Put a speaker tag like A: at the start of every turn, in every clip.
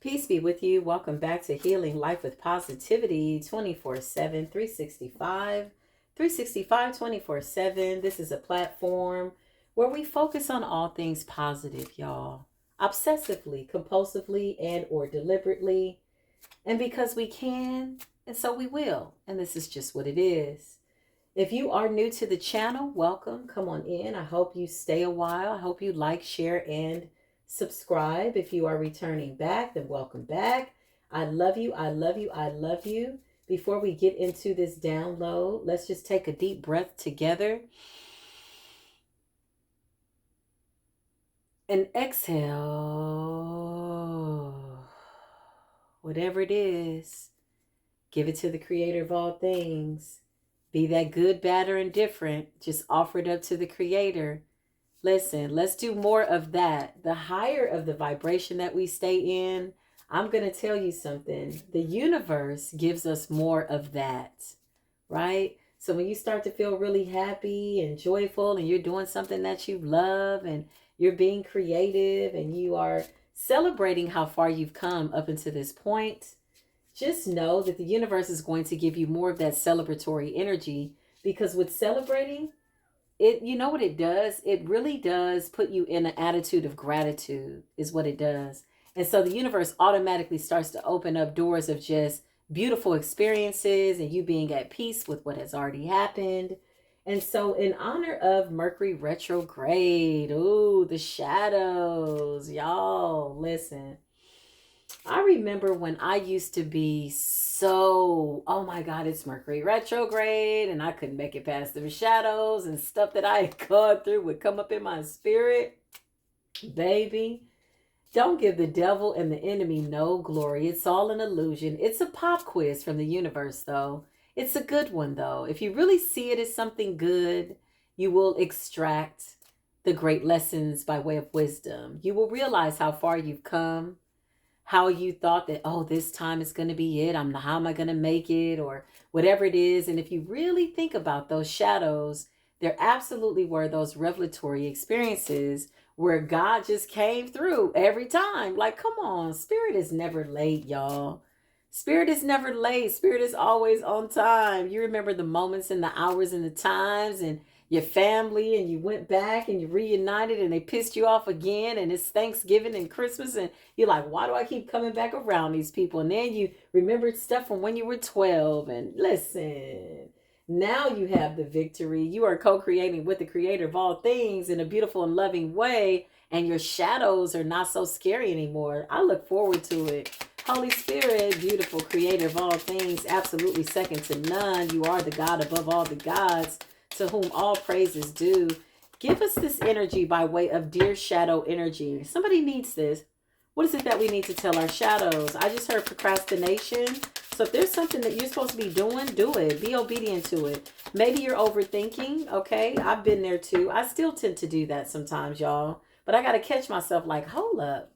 A: Peace be with you. Welcome back to Healing Life with Positivity 24/7, 365. 365 24/7. This is a platform where we focus on all things positive, y'all. Obsessively, compulsively, and or deliberately. And because we can, and so we will. And this is just what it is. If you are new to the channel, welcome. Come on in. I hope you stay a while. I hope you like, share, and subscribe. If you are returning back, then welcome back. I love you. I love you. I love you. Before we get into this download, let's just take a deep breath together. And exhale. Whatever it is, give it to the Creator of all things. Be that good, bad, or indifferent. Just offer it up to the Creator. Listen, let's do more of that. The higher of the vibration that we stay in, I'm going to tell you something. The universe gives us more of that, right? So when you start to feel really happy and joyful and you're doing something that you love and you're being creative and you are celebrating how far you've come up until this point, just know that the universe is going to give you more of that celebratory energy, because with celebrating, you know what it does? It really does put you in an attitude of gratitude is what it does. And so the universe automatically starts to open up doors of just beautiful experiences and you being at peace with what has already happened. And so in honor of Mercury Retrograde, ooh, the shadows, y'all, listen. I remember when I used to be so, oh my God, it's Mercury retrograde, and I couldn't make it past the shadows, and stuff that I had gone through would come up in my spirit. Baby, don't give the devil and the enemy no glory. It's all an illusion. It's a pop quiz from the universe, though. It's a good one, though. If you really see it as something good, you will extract the great lessons by way of wisdom. You will realize how far you've come, how you thought that, oh, this time is going to be it. How am I going to make it, or whatever it is. And if you really think about those shadows, there absolutely were those revelatory experiences where God just came through every time. Like, come on, Spirit is never late, y'all. Spirit is never late. Spirit is always on time. You remember the moments and the hours and the times and your family, and you went back and you reunited and they pissed you off again, and it's Thanksgiving and Christmas, and you're like, why do I keep coming back around these people? And then you remembered stuff from when you were 12. And listen, now you have the victory. You are co-creating with the Creator of all things in a beautiful and loving way, and your shadows are not so scary anymore. I look forward to it. Holy Spirit, beautiful Creator of all things, absolutely second to none. You are the God above all the gods, to whom all praise is due. Give us this energy by way of dear shadow energy. Somebody needs this. What is it that we need to tell our shadows? I just heard procrastination. So if there's something that you're supposed to be doing, do it. Be obedient to it. Maybe you're overthinking. Okay, I've been there too. I still tend to do that sometimes, y'all. But I got to catch myself like, hold up.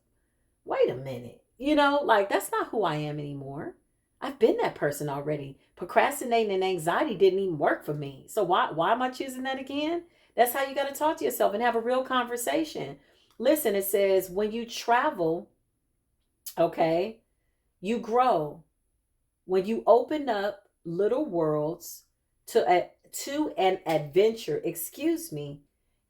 A: Wait a minute. Like, that's not who I am anymore. I've been that person already. Procrastinating and anxiety didn't even work for me. So why am I choosing that again? That's how you got to talk to yourself and have a real conversation. Listen, it says when you travel, okay, you grow. When you open up little worlds to an adventure,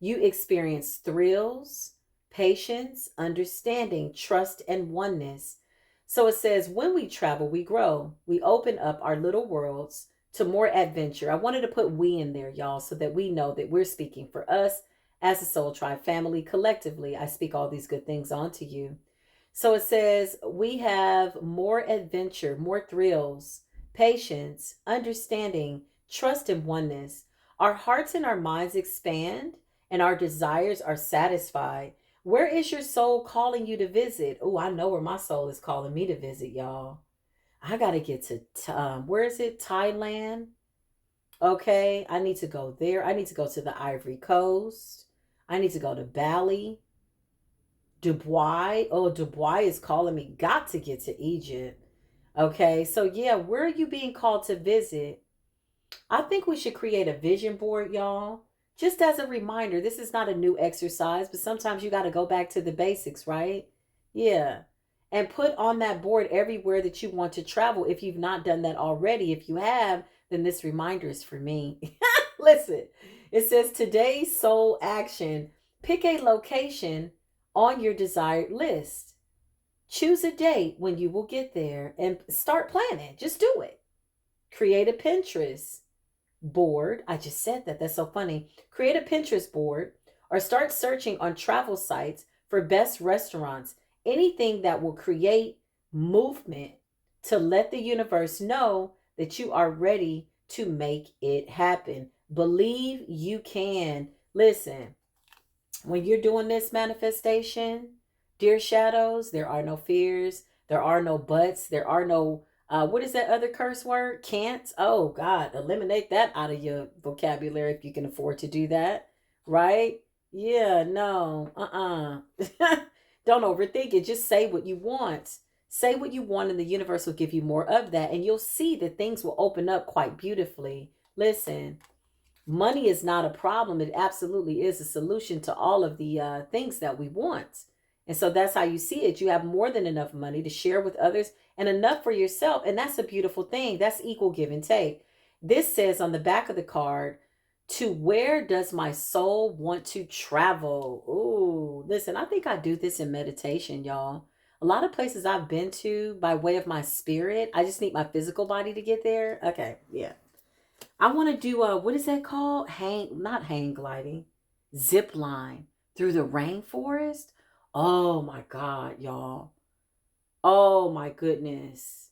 A: you experience thrills, patience, understanding, trust, and oneness. So it says, when we travel, we grow. We open up our little worlds to more adventure. I wanted to put we in there, y'all, so that we know that we're speaking for us as a Soul Tribe family. Collectively, I speak all these good things onto you. So it says, we have more adventure, more thrills, patience, understanding, trust, and oneness. Our hearts and our minds expand, and our desires are satisfied. Where is your soul calling you to visit? Oh, I know where my soul is calling me to visit, y'all. I got to get to, where is it? Thailand. Okay, I need to go there. I need to go to the Ivory Coast. I need to go to Bali. Dubai. Oh, Dubai is calling me. Got to get to Egypt. Okay, so yeah, where are you being called to visit? I think we should create a vision board, y'all. Just as a reminder, this is not a new exercise, but sometimes you got to go back to the basics, right? Yeah. and put on that board everywhere that you want to travel if you've not done that already. If you have, then this reminder is for me. Listen, it says today's soul action. Pick a location on your desired list. Choose a date when you will get there and start planning. Just do it. Create a Pinterest board. I just said that. That's so funny. Create a Pinterest board or start searching on travel sites for best restaurants. Anything that will create movement to let the universe know that you are ready to make it happen. Believe you can. Listen, when you're doing this manifestation, dear shadows, there are no fears, there are no buts, there are no what is that other curse word? Can't. Oh God, eliminate that out of your vocabulary if you can afford to do that. Right? Yeah, no. Don't overthink it. Just say what you want. Say what you want and the universe will give you more of that, and you'll see that things will open up quite beautifully. Listen, money is not a problem. It absolutely is a solution to all of the things that we want. And so that's how you see it. You have more than enough money to share with others and enough for yourself. And that's a beautiful thing. That's equal give and take. This says on the back of the card, to where does my soul want to travel? Ooh, listen, I think I do this in meditation, y'all. A lot of places I've been to by way of my spirit. I just need my physical body to get there. Okay, yeah. I want to do what is that called? Not hang gliding, zip line through the rainforest. Oh my God, y'all. Oh my goodness.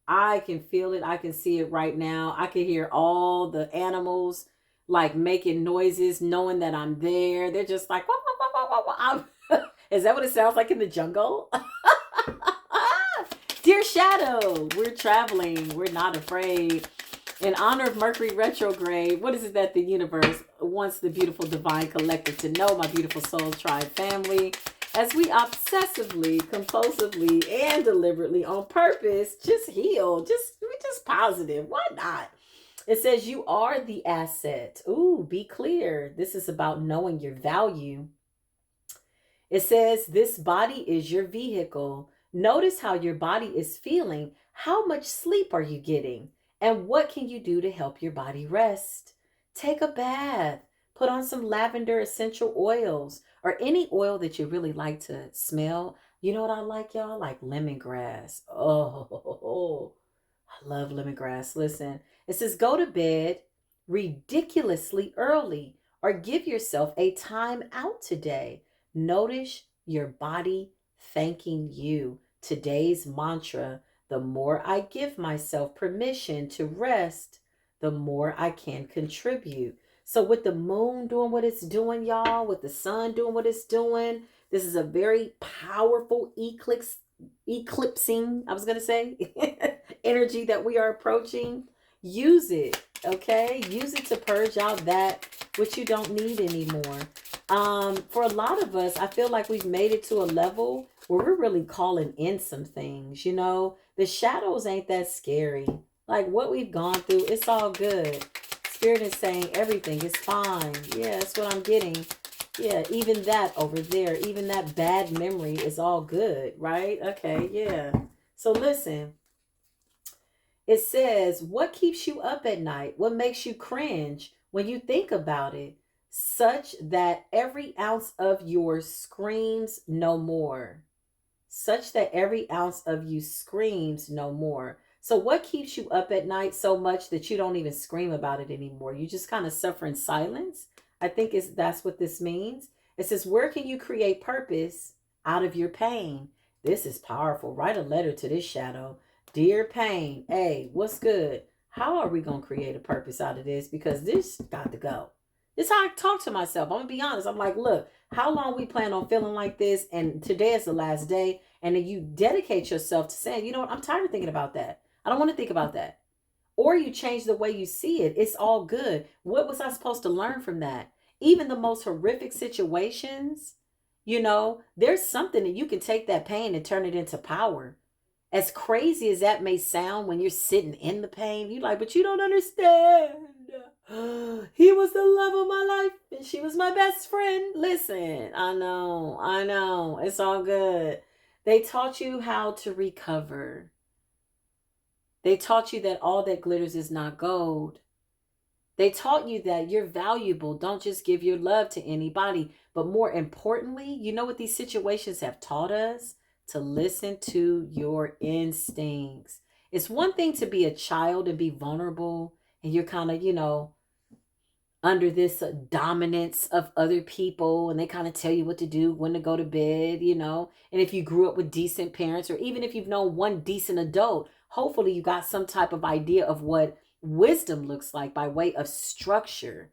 A: I can feel it. I can see it right now. I can hear all the animals like making noises, knowing that I'm there. They're just like, wah, wah, wah, wah, wah, wah. Is that what it sounds like in the jungle? Dear Shadow, we're traveling. We're not afraid. In honor of Mercury Retrograde, what is it that the universe wants the beautiful divine collective to know, my beautiful soul tribe family? As we obsessively, compulsively, and deliberately on purpose, just heal, just positive. Why not? It says you are the asset. Ooh, be clear. This is about knowing your value. It says this body is your vehicle. Notice how your body is feeling. How much sleep are you getting? And what can you do to help your body rest? Take a bath. Put on some lavender essential oils or any oil that you really like to smell. You know what I like, y'all? Like lemongrass. Oh, I love lemongrass. Listen, it says go to bed ridiculously early or give yourself a time out today. Notice your body thanking you. Today's mantra: the more I give myself permission to rest, the more I can contribute. So with the moon doing what it's doing, y'all, with the sun doing what it's doing, this is a very powerful eclipsing, I was going to say, energy that we are approaching. Use it, okay? Use it to purge out that which you don't need anymore. For a lot of us, I feel like we've made it to a level where we're really calling in some things, you know? The shadows ain't that scary. Like what we've gone through, it's all good. Spirit is saying everything is fine. Yeah, that's what I'm getting. Yeah, even that over there, even that bad memory is all good, right? Okay, yeah. So listen, it says, what keeps you up at night? What makes you cringe when you think about it? Such that every ounce of yours screams no more. Such that every ounce of you screams no more. So what keeps you up at night so much that you don't even scream about it anymore? You just kind of suffer in silence. I think that's what this means. It says, where can you create purpose out of your pain? This is powerful. Write a letter to this shadow. Dear pain, hey, what's good? How are we going to create a purpose out of this? Because this got to go. This is how I talk to myself. I'm going to be honest. I'm like, look, how long we plan on feeling like this? And today is the last day. And then you dedicate yourself to saying, you know what? I'm tired of thinking about that. I don't want to think about that. Or you change the way you see it. It's all good. What was I supposed to learn from that? Even the most horrific situations, you know, there's something that you can take that pain and turn it into power. As crazy as that may sound when you're sitting in the pain, you're like, but you don't understand. He was the love of my life and she was my best friend. Listen, I know. It's all good. They taught you how to recover. They taught you that all that glitters is not gold. They taught you that you're valuable. Don't just give your love to anybody. But more importantly, you know what these situations have taught us? To listen to your instincts. It's one thing to be a child and be vulnerable and you're kind of, under this dominance of other people and they kind of tell you what to do, when to go to bed, And if you grew up with decent parents or even if you've known one decent adult, hopefully you got some type of idea of what wisdom looks like by way of structure,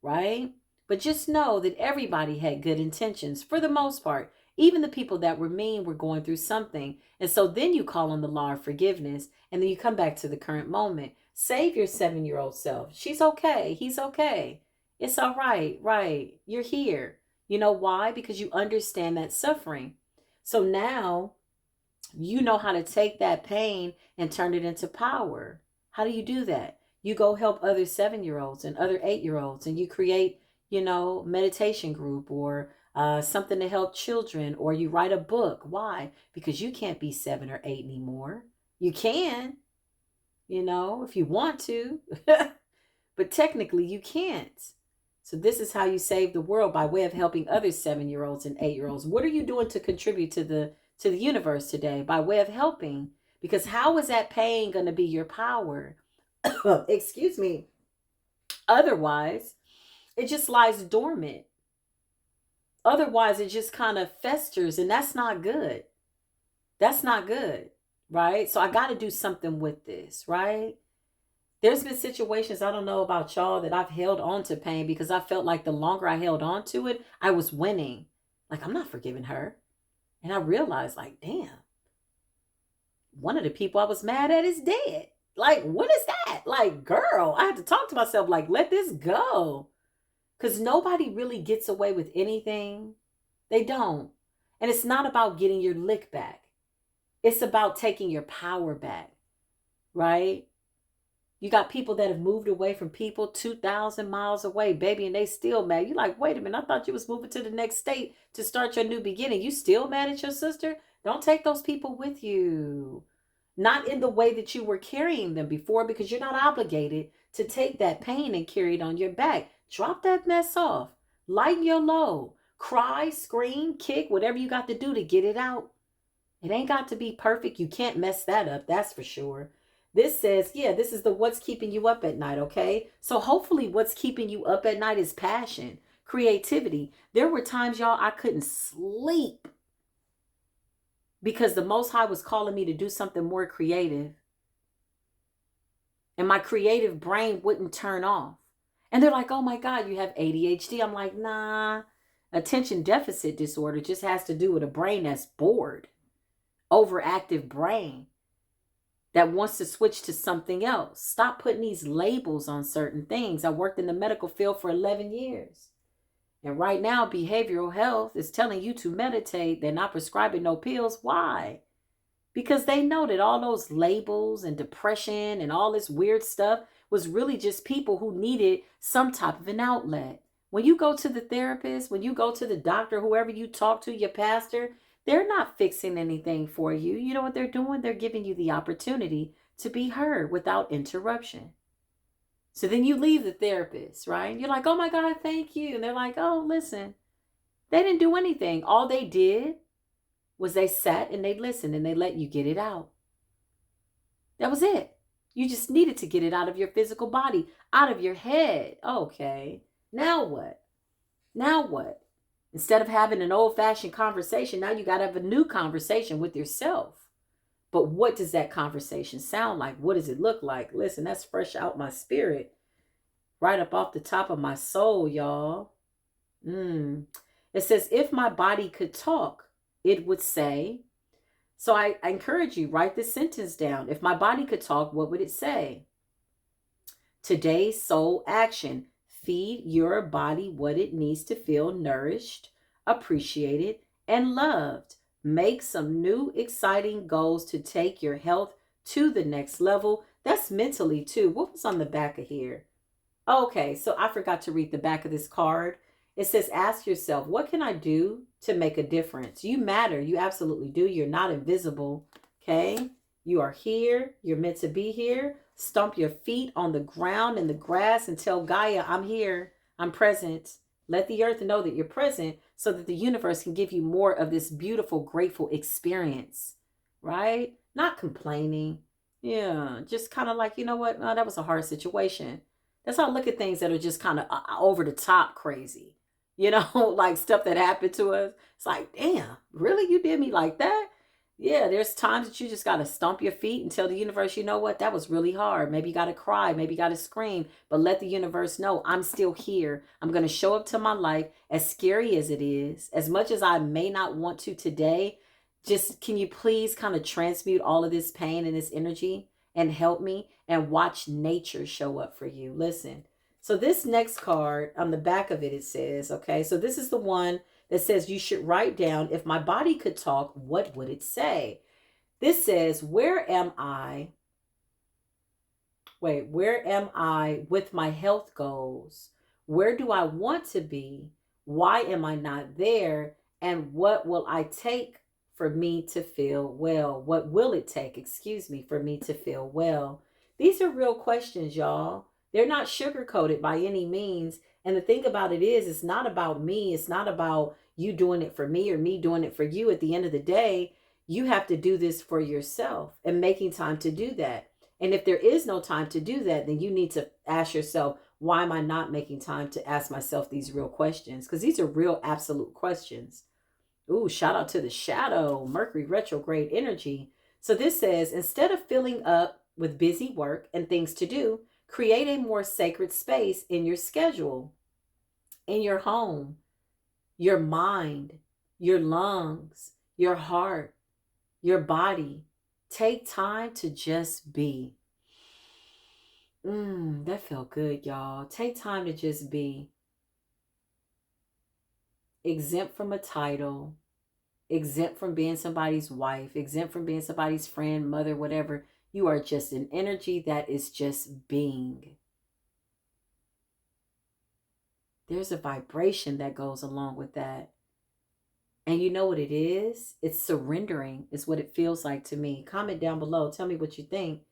A: right? But just know that everybody had good intentions for the most part. Even the people that were mean were going through something. And so then you call on the law of forgiveness and then you come back to the current moment. Save your 7-year-old self. She's okay. He's okay. It's all right. Right. You're here. You know why? Because you understand that suffering. So now you know how to take that pain and turn it into power. How do you do that? You go help other 7-year-olds and other 8-year-olds and you create, meditation group or something to help children, or you write a book. Why? Because you can't be 7 or 8 anymore. You can, if you want to, but technically you can't. So this is how you save the world, by way of helping other 7-year-olds and 8-year-olds. What are you doing to contribute to the universe today by way of helping? Because how is that pain going to be your power? Excuse me. Otherwise, it just lies dormant. Otherwise, it just kind of festers, and that's not good. That's not good, right? So I got to do something with this, right? There's been situations, I don't know about y'all, that I've held on to pain because I felt like the longer I held on to it, I was winning. Like, I'm not forgiving her. And I realized, like, damn, one of the people I was mad at is dead. Like, what is that? Like, girl, I had to talk to myself, like, let this go. Because nobody really gets away with anything. They don't. And it's not about getting your lick back. It's about taking your power back, right? You got people that have moved away from people 2,000 miles away, baby, and they still mad. You like, wait a minute, I thought you was moving to the next state to start your new beginning. You still mad at your sister? Don't take those people with you. Not in the way that you were carrying them before, because you're not obligated to take that pain and carry it on your back. Drop that mess off. Lighten your load. Cry, scream, kick, whatever you got to do to get it out. It ain't got to be perfect. You can't mess that up, that's for sure. This says, this is the what's keeping you up at night, okay? So hopefully what's keeping you up at night is passion, creativity. There were times, y'all, I couldn't sleep because the Most High was calling me to do something more creative. And my creative brain wouldn't turn off. And they're like, oh my God, you have ADHD. I'm like, nah, attention deficit disorder just has to do with a brain that's bored. Overactive brain that wants to switch to something else. Stop putting these labels on certain things. I worked in the medical field for 11 years. And right now, behavioral health is telling you to meditate. They're not prescribing no pills. Why? Because they know that all those labels and depression and all this weird stuff was really just people who needed some type of an outlet. When you go to the therapist, when you go to the doctor, whoever you talk to, your pastor, they're not fixing anything for you. You know what they're doing? They're giving you the opportunity to be heard without interruption. So then you leave the therapist, right? You're like, oh my God, thank you. And they're like, oh, listen, they didn't do anything. All they did was they sat and they listened and they let you get it out. That was it. You just needed to get it out of your physical body, out of your head. Okay, now what? Now what? Instead of having an old-fashioned conversation, now you got to have a new conversation with yourself. But what does that conversation sound like? What does it look like? Listen, that's fresh out my spirit. Right up off the top of my soul, y'all. It says, if my body could talk, it would say. So I encourage you, write this sentence down. If my body could talk, what would it say? Today's soul action. Feed your body what it needs to feel nourished, appreciated, and loved. Make some new exciting goals to take your health to the next level. That's mentally too. What was on the back of here? Okay, so I forgot to read the back of this card. It says, ask yourself, what can I do to make a difference? You matter. You absolutely do. You're not invisible. Okay. You are here. You're meant to be here. Stomp your feet on the ground in the grass and tell Gaia, I'm here. I'm present. Let the earth know that you're present so that the universe can give you more of this beautiful, grateful experience, right? Not complaining. Yeah, just kind of like, you know what? Oh, that was a hard situation. That's how I look at things that are just kind of over the top crazy. You know, like stuff that happened to us. It's like, damn, really? You did me like that? Yeah, there's times that you just got to stomp your feet and tell the universe, you know what, that was really hard. Maybe you got to cry, maybe you got to scream, but let the universe know I'm still here. I'm going to show up to my life, as scary as it is, as much as I may not want to today. Just can you please kind of transmute all of this pain and this energy and help me and watch nature show up for you? Listen. So this next card, on the back of it, it says, okay, so this is the one that says you should write down, if my body could talk, what would it say? This says, where am I with my health goals? Where do I want to be? Why am I not there? And what will I take for me to feel well? What will it take, for me to feel well? These are real questions, y'all. They're not sugar-coated by any means. And the thing about it is, it's not about me. It's not about you doing it for me or me doing it for you. At the end of the day, you have to do this for yourself and making time to do that. And if there is no time to do that, then you need to ask yourself, why am I not making time to ask myself these real questions? Because these are real absolute questions. Ooh, shout out to the shadow, Mercury retrograde energy. So this says, instead of filling up with busy work and things to do, create a more sacred space in your schedule, in your home, your mind, your lungs, your heart, your body. Take time to just be. That felt good, y'all. Take time to just be. Exempt from a title, exempt from being somebody's wife, exempt from being somebody's friend, mother, whatever. You are just an energy that is just being. There's a vibration that goes along with that. And you know what it is? It's surrendering is what it feels like to me. Comment down below. Tell me what you think.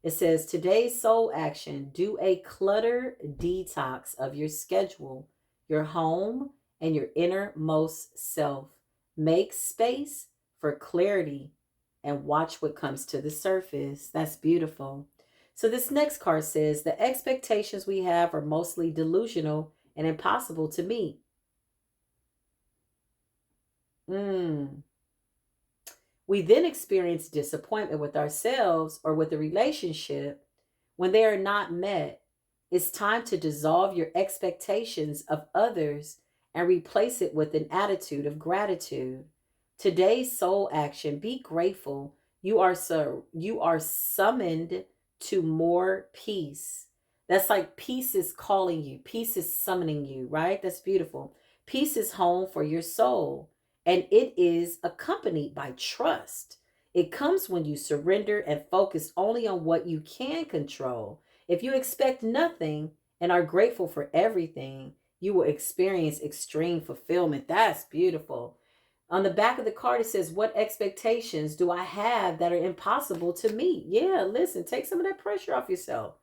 A: It says, today's soul action, do a clutter detox of your schedule, your home, and your innermost self. Make space for clarity and watch what comes to the surface. That's beautiful. So this next card says, the expectations we have are mostly delusional and impossible to meet. We then experience disappointment with ourselves or with a relationship when they are not met. It's time to dissolve your expectations of others and replace it with an attitude of gratitude. Today's soul action, be grateful. You are summoned to more peace. That's like peace is calling you. Peace is summoning you, right? That's beautiful. Peace is home for your soul. And it is accompanied by trust. It comes when you surrender and focus only on what you can control. If you expect nothing and are grateful for everything, you will experience extreme fulfillment. That's beautiful. On the back of the card, it says, what expectations do I have that are impossible to meet? Yeah, listen, take some of that pressure off yourself.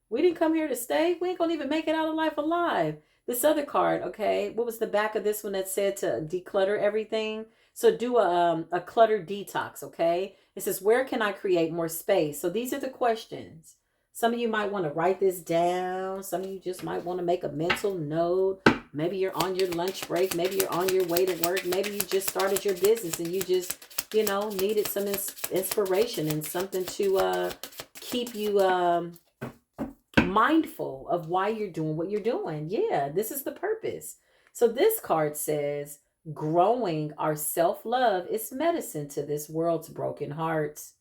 A: We didn't come here to stay. We ain't going to even make it out of life alive. This other card, okay, what was the back of this one that said to declutter everything? So do a clutter detox, okay? It says, where can I create more space? So these are the questions. Some of you might want to write this down. Some of you just might want to make a mental note. Maybe you're on your lunch break. Maybe you're on your way to work. Maybe you just started your business and you just, needed some inspiration and something to keep you mindful of why you're doing what you're doing. Yeah, this is the purpose. So this card says, growing our self-love is medicine to this world's broken hearts.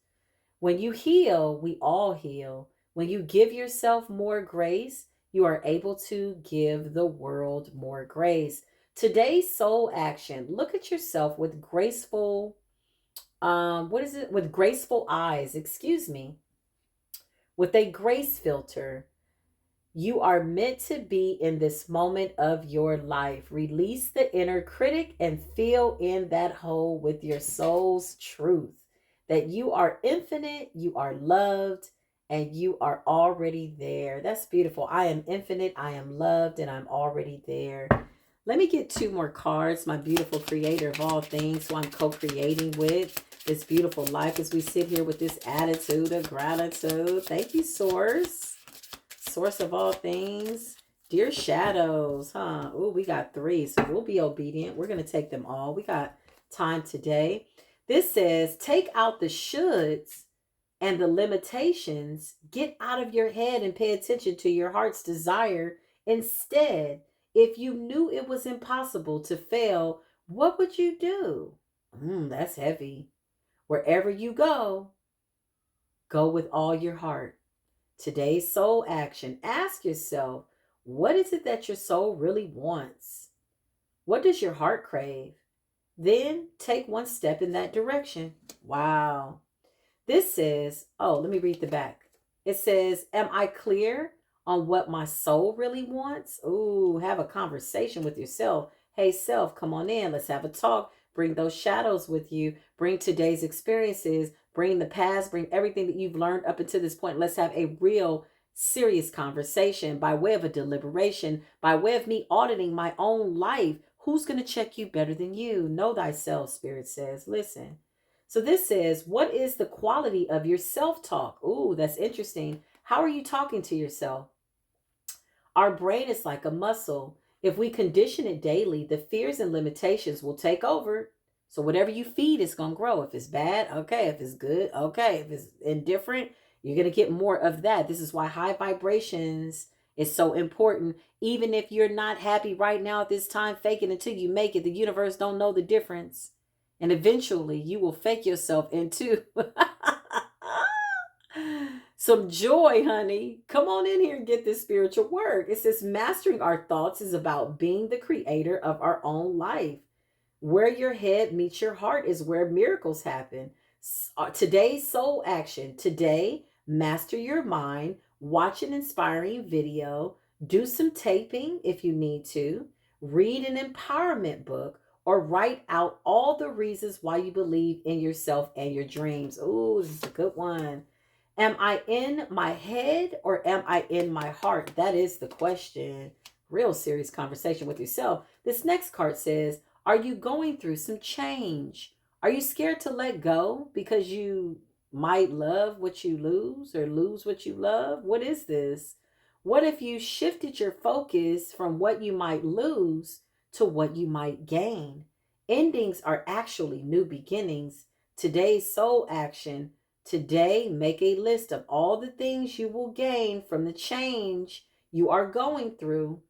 A: When you heal, we all heal. When you give yourself more grace, you are able to give the world more grace. Today's soul action, look at yourself with graceful, with graceful eyes, with a grace filter. You are meant to be in this moment of your life. Release the inner critic and fill in that hole with your soul's truth that you are infinite, you are loved, and you are already there. That's beautiful. I am infinite, I am loved, and I'm already there. Let me get two more cards. My beautiful creator of all things, who I'm co-creating with this beautiful life as we sit here with this attitude of gratitude. Thank you, Source. Source of all things. Dear shadows, huh? Oh, we got three, so we'll be obedient. We're going to take them all. We got time today. This says, take out the shoulds and the limitations. Get out of your head and pay attention to your heart's desire. Instead, if you knew it was impossible to fail, what would you do? That's heavy. Wherever you go with all your heart. Today's soul action. Ask yourself, what is it that your soul really wants? What does your heart crave? Then take one step in that direction. Wow. This says, oh, let me read the back. It says, am I clear on what my soul really wants? Ooh, have a conversation with yourself. Hey, self, come on in. Let's have a talk. Bring those shadows with you. Bring today's experiences. Bring the past. Bring everything that you've learned up until this point. Let's have a real serious conversation by way of a deliberation, by way of me auditing my own life. Who's going to check you better than you? Know thyself, Spirit says. Listen. So this says, what is the quality of your self-talk? Ooh, that's interesting. How are you talking to yourself? Our brain is like a muscle. If we condition it daily, the fears and limitations will take over. So whatever you feed is going to grow. If it's bad, okay. If it's good, okay. If it's indifferent, you're going to get more of that. This is why high vibrations is so important. Even if you're not happy right now at this time, fake it until you make it. The universe don't know the difference. And eventually you will fake yourself into some joy, honey. Come on in here and get this spiritual work. It says mastering our thoughts is about being the creator of our own life. Where your head meets your heart is where miracles happen. Today's soul action. Today, master your mind. Watch an inspiring video. Do some taping if you need to. Read an empowerment book or write out all the reasons why you believe in yourself and your dreams. Ooh, this is a good one. Am I in my head or am I in my heart? That is the question. Real serious conversation with yourself. This next card says, are you going through some change? Are you scared to let go because you might love what you lose or lose what you love? What is this? What if you shifted your focus from what you might lose to what you might gain? Endings are actually new beginnings. Today's soul action. Today, make a list of all the things you will gain from the change you are going through.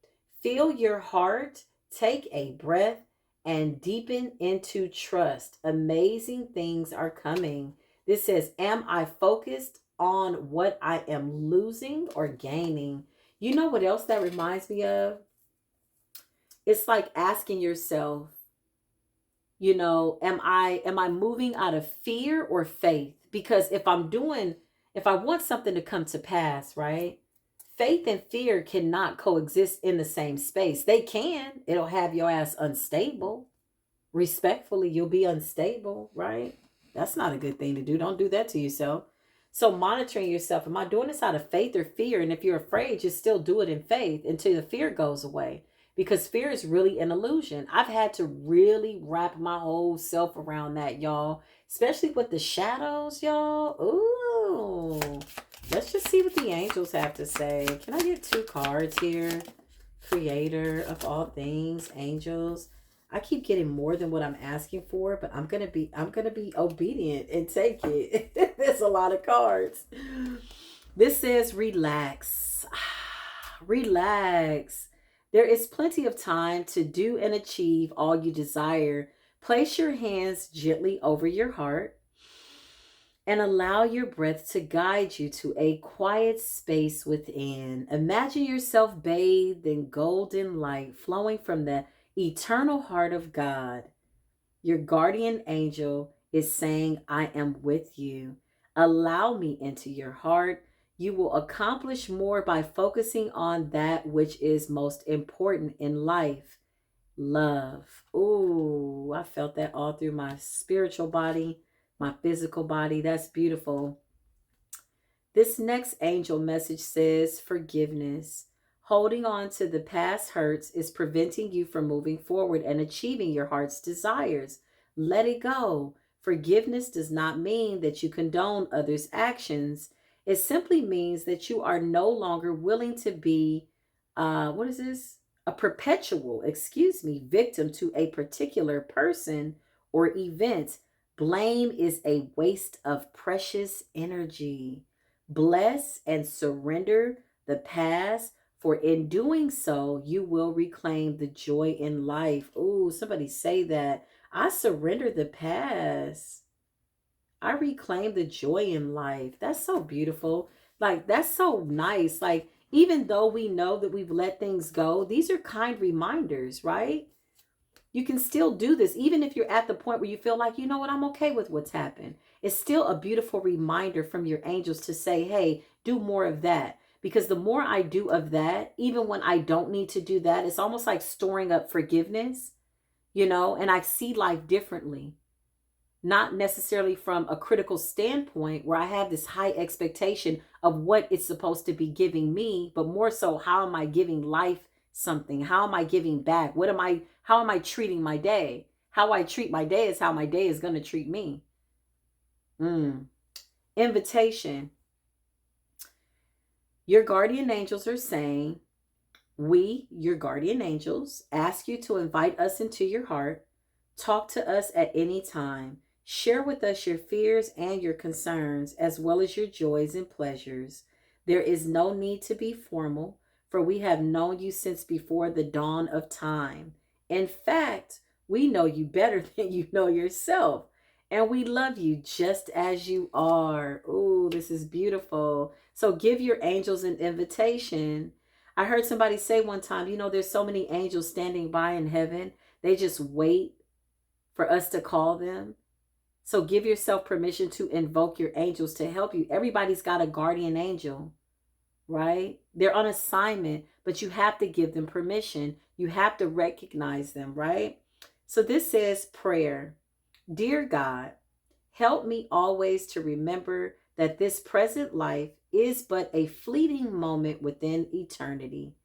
A: Feel your heart, take a breath, and deepen into trust. Amazing things are coming. This says, am I focused on what I am losing or gaining? You know what else that reminds me of? It's like asking yourself, you know, am I moving out of fear or faith? Because if I want something to come to pass, right? Faith and fear cannot coexist in the same space. They can. It'll have your ass unstable. Respectfully, you'll be unstable, right? That's not a good thing to do. Don't do that to yourself. So monitoring yourself, am I doing this out of faith or fear? And if you're afraid, just still do it in faith until the fear goes away. Because fear is really an illusion. I've had to really wrap my whole self around that, y'all. Especially with the shadows, y'all. Ooh. Let's just see what the angels have to say. Can I get two cards here? Creator of all things, angels. I keep getting more than what I'm asking for, but I'm gonna be obedient and take it. There's a lot of cards. This says relax. Relax. There is plenty of time to do and achieve all you desire. Place your hands gently over your heart and allow your breath to guide you to a quiet space within. Imagine yourself bathed in golden light flowing from the eternal heart of God. Your guardian angel is saying, I am with you. Allow me into your heart. You will accomplish more by focusing on that which is most important in life. Love. Ooh, I felt that all through my spiritual body, my physical body. That's beautiful. This next angel message says forgiveness. Holding on to the past hurts is preventing you from moving forward and achieving your heart's desires. Let it go. Forgiveness does not mean that you condone others' actions. It simply means that you are no longer willing to be, what is this? A perpetual, victim to a particular person or event. Blame is a waste of precious energy. Bless and surrender the past, for in doing so, you will reclaim the joy in life. Ooh, somebody say that. I surrender the past. I reclaim the joy in life. That's so beautiful. Like, that's so nice. Like, even though we know that we've let things go, these are kind reminders, right? You can still do this, even if you're at the point where you feel like, you know what, I'm okay with what's happened. It's still a beautiful reminder from your angels to say, hey, do more of that. Because the more I do of that, even when I don't need to do that, it's almost like storing up forgiveness, and I see life differently. Not necessarily from a critical standpoint where I have this high expectation of what it's supposed to be giving me, but more so, how am I giving life something? How am I giving back? How am I treating my day? How I treat my day is how my day is going to treat me. Invitation. Your guardian angels are saying, we, your guardian angels, ask you to invite us into your heart. Talk to us at any time. Share with us your fears and your concerns, as well as your joys and pleasures. There is no need to be formal, for we have known you since before the dawn of time. In fact, we know you better than you know yourself, and we love you just as you are. Ooh, this is beautiful. So give your angels an invitation. I heard somebody say one time, there's so many angels standing by in heaven. They just wait for us to call them. So give yourself permission to invoke your angels to help you. Everybody's got a guardian angel, right? They're on assignment, but you have to give them permission. You have to recognize them, right? So this says prayer. Dear God, help me always to remember that this present life is but a fleeting moment within eternity.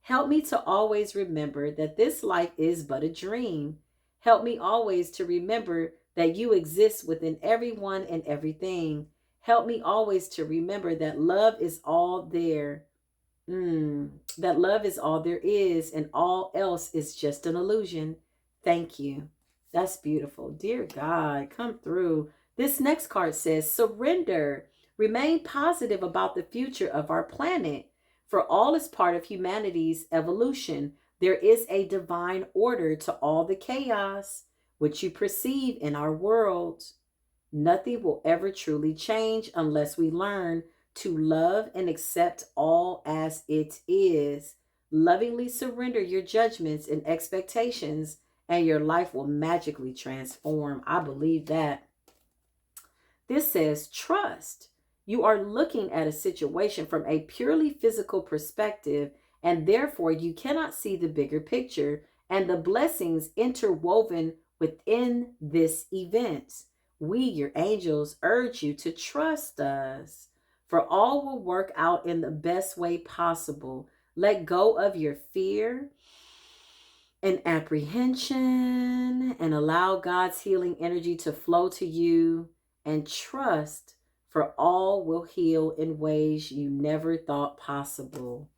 A: Help me to always remember that this life is but a dream. Help me always to remember that you exist within everyone and everything. Help me always to remember that love is all there. That love is all there is, and all else is just an illusion. Thank you. That's beautiful. Dear God, come through. This next card says, surrender. Remain positive about the future of our planet. For all is part of humanity's evolution. There is a divine order to all the chaos which you perceive in our world. Nothing will ever truly change unless we learn to love and accept all as it is. Lovingly surrender your judgments and expectations, and your life will magically transform. I believe that. This says trust. You are looking at a situation from a purely physical perspective, and therefore you cannot see the bigger picture and the blessings interwoven within this event. We, your angels, urge you to trust us, for all will work out in the best way possible. Let go of your fear and apprehension and allow God's healing energy to flow to you, and trust, for all will heal in ways you never thought possible.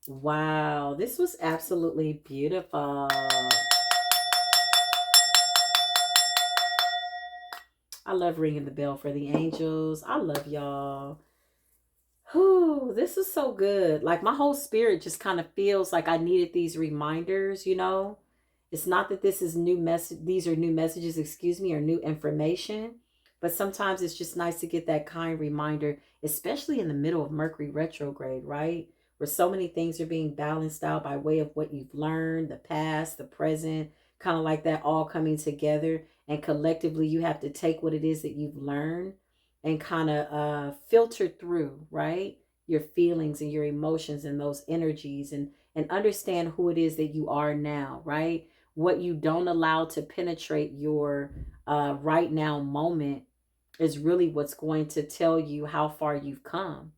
A: Wow, this was absolutely beautiful. I love ringing the bell for the angels. I love y'all. Whew, this is so good. Like, my whole spirit just kind of feels like I needed these reminders, It's not that this is these are new messages, or new information, but sometimes it's just nice to get that kind reminder, especially in the middle of Mercury retrograde, right? Where so many things are being balanced out by way of what you've learned, the past, the present, kind of like that all coming together. And collectively, you have to take what it is that you've learned and kind of filter through, right? your feelings and your emotions and those energies, and understand who it is that you are now, right? What you don't allow to penetrate your right now moment is really what's going to tell you how far you've come.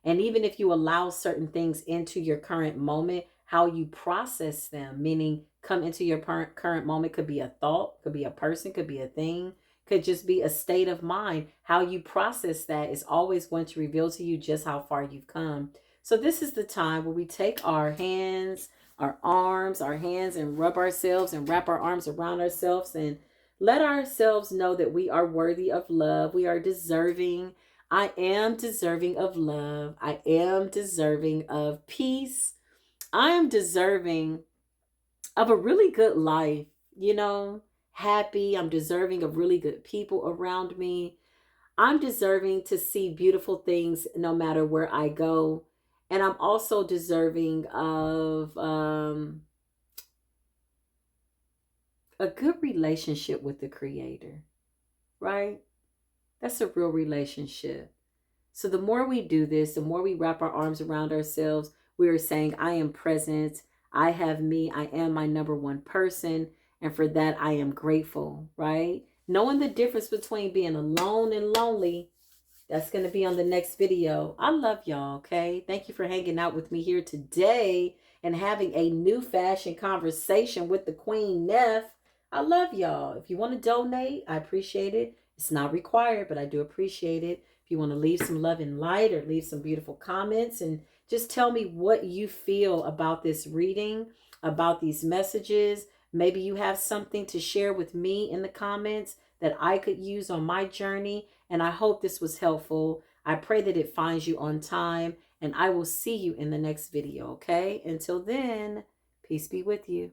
A: And even if you allow certain things into your current moment, how you process them, meaning come into your current moment, could be a thought, could be a person, could be a thing, could just be a state of mind. How you process that is always going to reveal to you just how far you've come. So this is the time where we take our hands, our arms, our hands, and rub ourselves and wrap our arms around ourselves and let ourselves know that we are worthy of love. We are deserving. I am deserving of love. I am deserving of peace. I am deserving of a really good life, happy. I'm deserving of really good people around me. I'm deserving to see beautiful things no matter where I go. And I'm also deserving of a good relationship with the Creator, right? That's a real relationship. So the more we do this, the more we wrap our arms around ourselves, we are saying, I am present. I have me. I am my number one person. And for that, I am grateful, right? Knowing the difference between being alone and lonely, that's going to be on the next video. I love y'all, okay? Thank you for hanging out with me here today and having a new fashion conversation with the Queen Neff. I love y'all. If you want to donate, I appreciate it. It's not required, but I do appreciate it. If you want to leave some love and light or leave some beautiful comments and just tell me what you feel about this reading, about these messages. Maybe you have something to share with me in the comments that I could use on my journey. And I hope this was helpful. I pray that it finds you on time. And I will see you in the next video, okay? Until then, peace be with you.